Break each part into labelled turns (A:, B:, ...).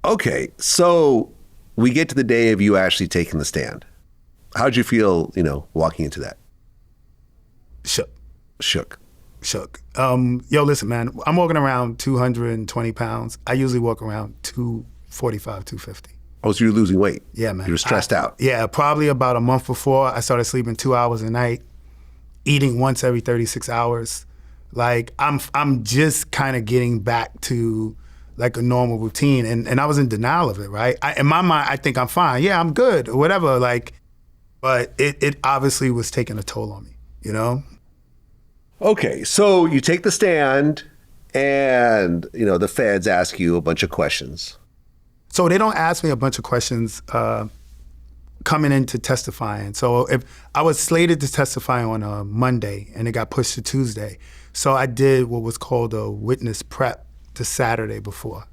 A: Okay, so we get to the day of you actually taking the stand. How'd you feel, walking into that? Shook.
B: Yo, listen, man, I'm walking around 220 pounds. I usually walk around 245, 250.
A: Oh, so you're losing weight?
B: Yeah, man.
A: You're stressed out?
B: Yeah, probably about a month before, I started sleeping 2 hours a night, eating once every 36 hours. Like, I'm just kind of getting back to like a normal routine. And I was in denial of it, right? In my mind, I think I'm fine. Yeah, I'm good or whatever. Like, but it obviously was taking a toll on me,
A: Okay, so you take the stand and, the feds ask you a bunch of questions.
B: So they don't ask me a bunch of questions coming into testifying. So if I was slated to testify on a Monday and it got pushed to Tuesday. So I did what was called a witness prep the Saturday before.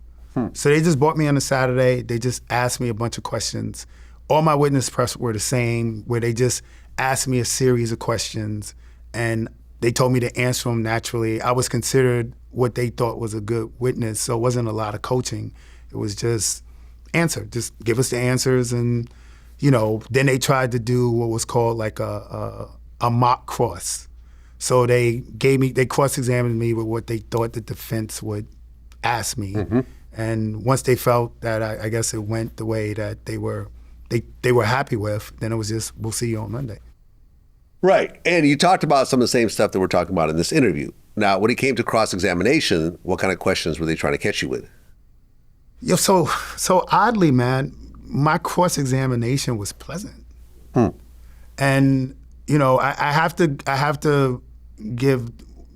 B: So they just brought me on a Saturday. They just asked me a bunch of questions. All my witness preps were the same, where they just asked me a series of questions and they told me to answer them naturally. I was considered what they thought was a good witness, so it wasn't a lot of coaching. It was just answer, just give us the answers. And, then they tried to do what was called like a mock cross. So they cross-examined me with what they thought the defense would ask me. Mm-hmm. And once they felt that I guess it went the way that they were happy with, then it was just, we'll see you on Monday.
A: Right. And you talked about some of the same stuff that we're talking about in this interview. Now, when it came to cross-examination, what kind of questions were they trying to catch you with?
B: Yo, so oddly, man, my cross-examination was pleasant. And, I have to give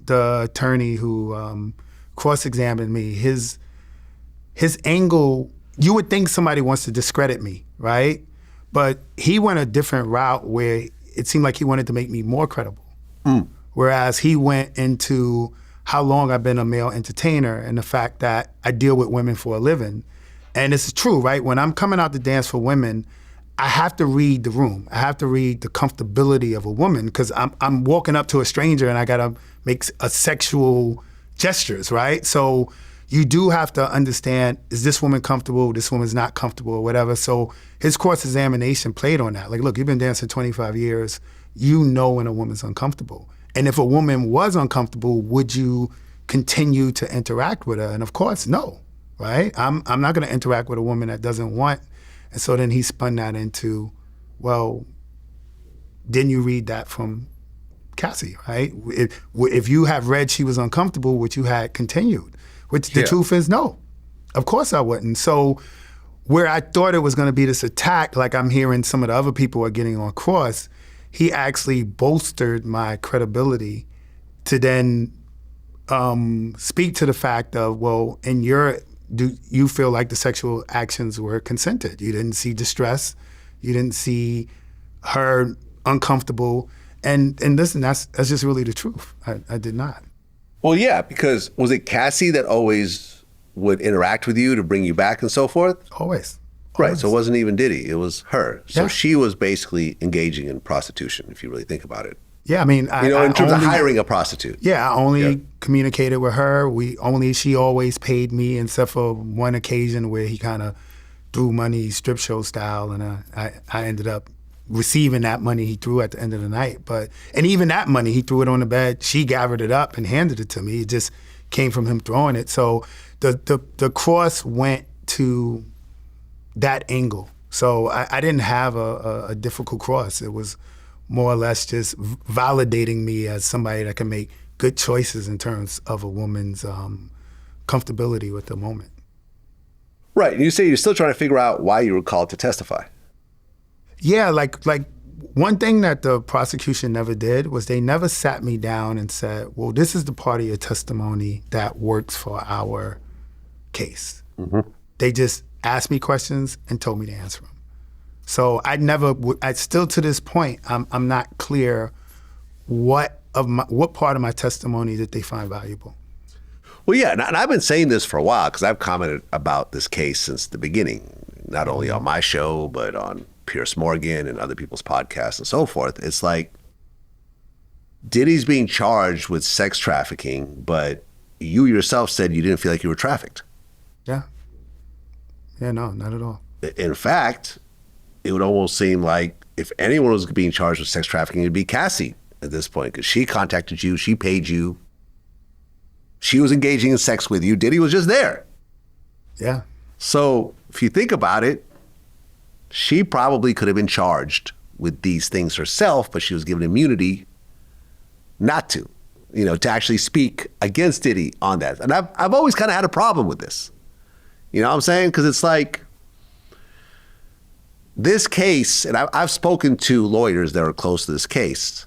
B: the attorney who cross-examined me his angle. You would think somebody wants to discredit me, right? But he went a different route where it seemed like he wanted to make me more credible. Whereas he went into how long I've been a male entertainer and the fact that I deal with women for a living. And it's true, right? When I'm coming out to dance for women, I have to read the room. I have to read the comfortability of a woman because I'm walking up to a stranger and I gotta make a sexual gestures, right? So you do have to understand, is this woman comfortable? This woman's not comfortable or whatever. So his cross-examination played on that. Like, look, you've been dancing 25 years. You know when a woman's uncomfortable. And if a woman was uncomfortable, would you continue to interact with her? And of course, no, right? I'm not gonna interact with a woman that doesn't want. And so then he spun that into, well, didn't you read that from Cassie, right? If you have read she was uncomfortable, would you had continued? Which the truth is, no. Of course I wouldn't. So where I thought it was gonna be this attack, like I'm hearing some of the other people are getting on cross, he actually bolstered my credibility to then speak to the fact of, well, do you feel like the sexual actions were consented? You didn't see distress. You didn't see her uncomfortable. And listen, that's just really the truth. I did not.
A: Well, yeah, because was it Cassie that always would interact with you to bring you back and so forth?
B: Always.
A: Right, so it wasn't even Diddy, it was her. So
B: Yeah.
A: she was basically engaging in prostitution, if you really think about it.
B: Yeah, I mean,
A: in terms of hiring a prostitute.
B: Yeah, I only communicated with her. She always paid me, except for one occasion where he kind of threw money strip show style, and I ended up receiving that money he threw at the end of the night. And even that money, he threw it on the bed. She gathered it up and handed it to me. It just came from him throwing it. So the cross went to that angle. So I didn't have a difficult cross. It was more or less just validating me as somebody that can make good choices in terms of a woman's comfortability with the moment.
A: Right, and you say you're still trying to figure out why you were called to testify.
B: Yeah, like one thing that the prosecution never did was they never sat me down and said, well, this is the part of your testimony that works for our case. Mm-hmm. They just asked me questions and told me to answer them. So I still to this point, I'm not clear what part of my testimony that they find valuable.
A: Well, yeah, and I've been saying this for a while because I've commented about this case since the beginning, not only on my show, but on Pierce Morgan and other people's podcasts and so forth. It's like Diddy's being charged with sex trafficking, but you yourself said you didn't feel like you were trafficked.
B: Yeah. Yeah, no, not at all.
A: In fact, it would almost seem like if anyone was being charged with sex trafficking, it'd be Cassie at this point, because she contacted you, she paid you, she was engaging in sex with you. Diddy was just there.
B: Yeah.
A: So if you think about it, she probably could have been charged with these things herself, but she was given immunity not to, to actually speak against Diddy on that. And I've always kind of had a problem with this. You know what I'm saying? Because it's like this case, and I've spoken to lawyers that are close to this case.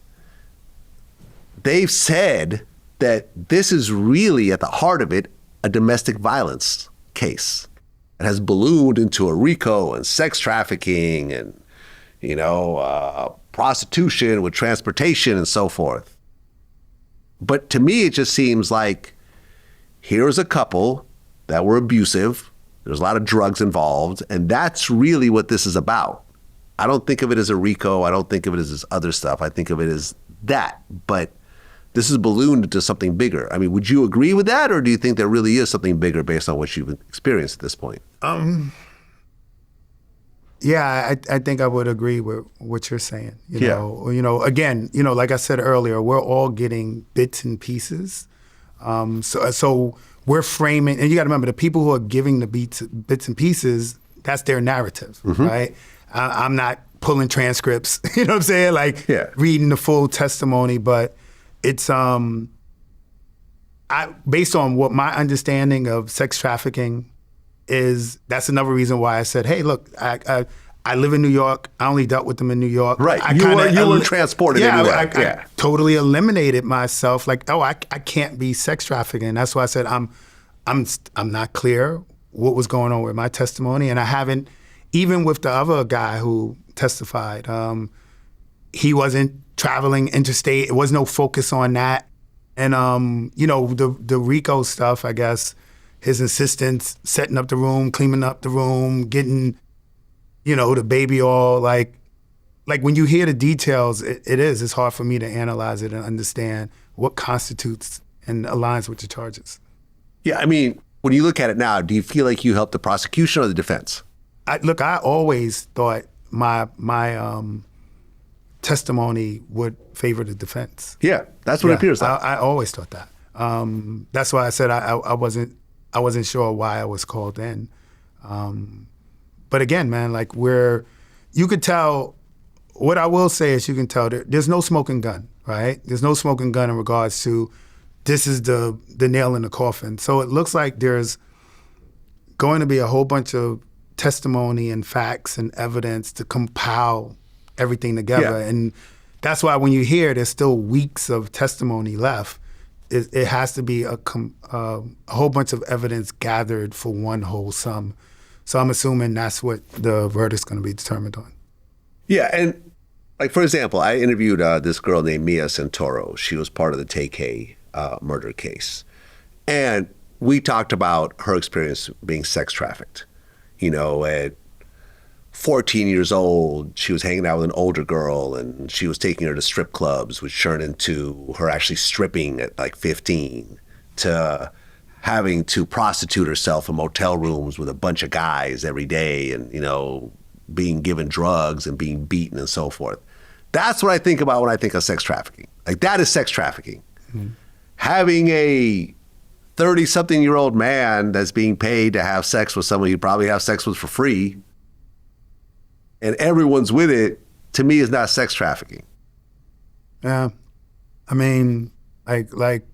A: They've said that this is really at the heart of it, a domestic violence case. It has ballooned into a RICO and sex trafficking and, prostitution with transportation and so forth. But to me, it just seems like here's a couple that were abusive. There's a lot of drugs involved, and that's really what this is about. I don't think of it as a RICO. I don't think of it as this other stuff. I think of it as that. But this is ballooned into something bigger. I mean, would you agree with that, or do you think there really is something bigger based on what you've experienced at this point?
B: Yeah, I think I would agree with what you're saying. Again, like I said earlier, we're all getting bits and pieces. So we're framing, and you got to remember, the people who are giving the bits and pieces, that's their narrative, right? I'm not pulling transcripts, you know what I'm saying? Reading the full testimony, but it's based on what my understanding of sex trafficking is. That's another reason why I said, hey, look, I live in New York. I only dealt with them in New York.
A: Right. You were transported anywhere.
B: I totally eliminated myself. Like, I can't be sex trafficking. That's why I said I'm not clear what was going on with my testimony, and I haven't. Even with the other guy who testified, he wasn't traveling interstate. It was no focus on that. And the RICO stuff, I guess, his assistants setting up the room, cleaning up the room, getting, the baby all like when you hear the details, it's hard for me to analyze it and understand what constitutes and aligns with the charges.
A: Yeah, I mean, when you look at it now, do you feel like you helped the prosecution or the defense?
B: I always thought my testimony would favor the defense.
A: Yeah, that's what it appears like.
B: I always thought that. That's why I said I wasn't sure why I was called in. But again, man, you could tell. What I will say is, you can tell there's no smoking gun, right? There's no smoking gun in regards to this is the nail in the coffin. So it looks like there's going to be a whole bunch of testimony and facts and evidence to compile everything together. Yeah. And that's why when you hear there's still weeks of testimony left, it has to be a whole bunch of evidence gathered for one whole sum. So I'm assuming that's what the verdict's going to be determined on.
A: Yeah, and for example, I interviewed this girl named Mia Santoro. She was part of the Tay murder case. And we talked about her experience being sex trafficked. At 14 years old, she was hanging out with an older girl, and she was taking her to strip clubs, which turned into her actually stripping at 15, to having to prostitute herself in motel rooms with a bunch of guys every day, and, being given drugs and being beaten and so forth. That's what I think about when I think of sex trafficking. That is sex trafficking. Mm-hmm. Having a 30-something-year-old man that's being paid to have sex with someone you probably have sex with for free, and everyone's with it, to me is not sex trafficking.
B: Yeah, I mean, like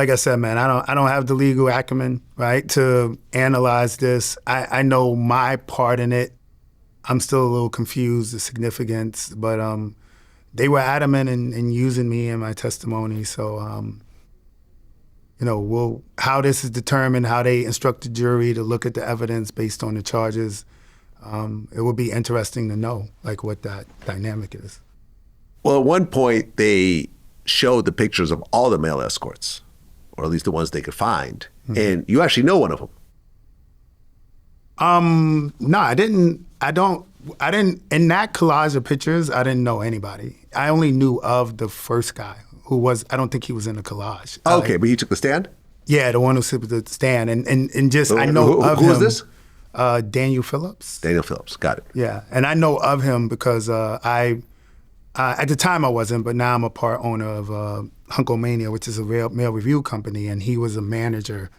B: I said, man, I don't have the legal acumen, right, to analyze this. I know my part in it. I'm still a little confused, the significance, but they were adamant in using me in my testimony, so. How this is determined, how they instruct the jury to look at the evidence based on the charges, it would be interesting to know, what that dynamic is.
A: Well, at one point, they showed the pictures of all the male escorts, or at least the ones they could find, and you actually know one of them.
B: No, I didn't. I didn't, in that collage of pictures, I didn't know anybody. I only knew of the first guy. I don't think he was in the collage.
A: Okay, but he took the stand?
B: Yeah, the one who took the stand. And just, I know of him.
A: Who is this?
B: Daniel Phillips.
A: Daniel Phillips, got it.
B: Yeah, and I know of him because I at the time I wasn't, but now I'm a part owner of Hunkomania, which is a male review company, and he was a manager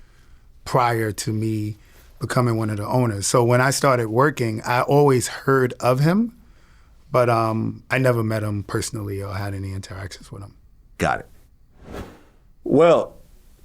B: prior to me becoming one of the owners. So when I started working, I always heard of him, but I never met him personally or had any interactions with him.
A: Got it. Well,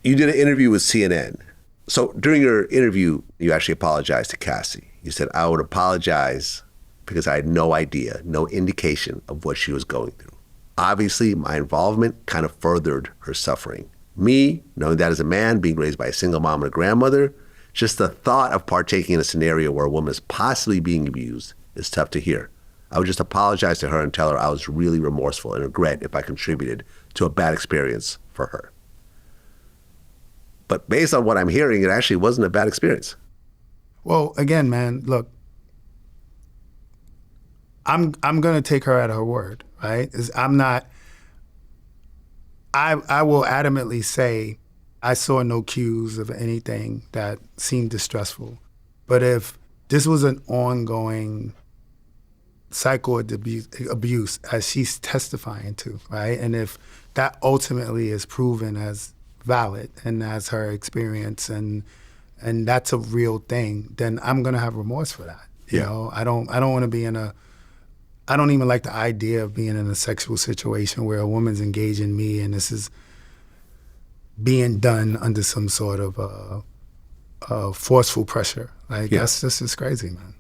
A: you did an interview with CNN. So during your interview, you actually apologized to Cassie. You said, I would apologize because I had no idea, no indication of what she was going through. Obviously, my involvement kind of furthered her suffering. Me, knowing that as a man, being raised by a single mom and a grandmother, just the thought of partaking in a scenario where a woman is possibly being abused is tough to hear. I would just apologize to her and tell her I was really remorseful and regret if I contributed to a bad experience for her. But based on what I'm hearing, it actually wasn't a bad experience.
B: Well, again, man, look, I'm gonna take her at her word, right? I will adamantly say I saw no cues of anything that seemed distressful. But if this was an ongoing cycle of abuse, as she's testifying to, right? And if that ultimately is proven as valid and as her experience and that's a real thing, then I'm gonna have remorse for that. You know, I don't want to be in I don't even like the idea of being in a sexual situation where a woman's engaging me and this is being done under some sort of forceful pressure. Like that's just crazy, man.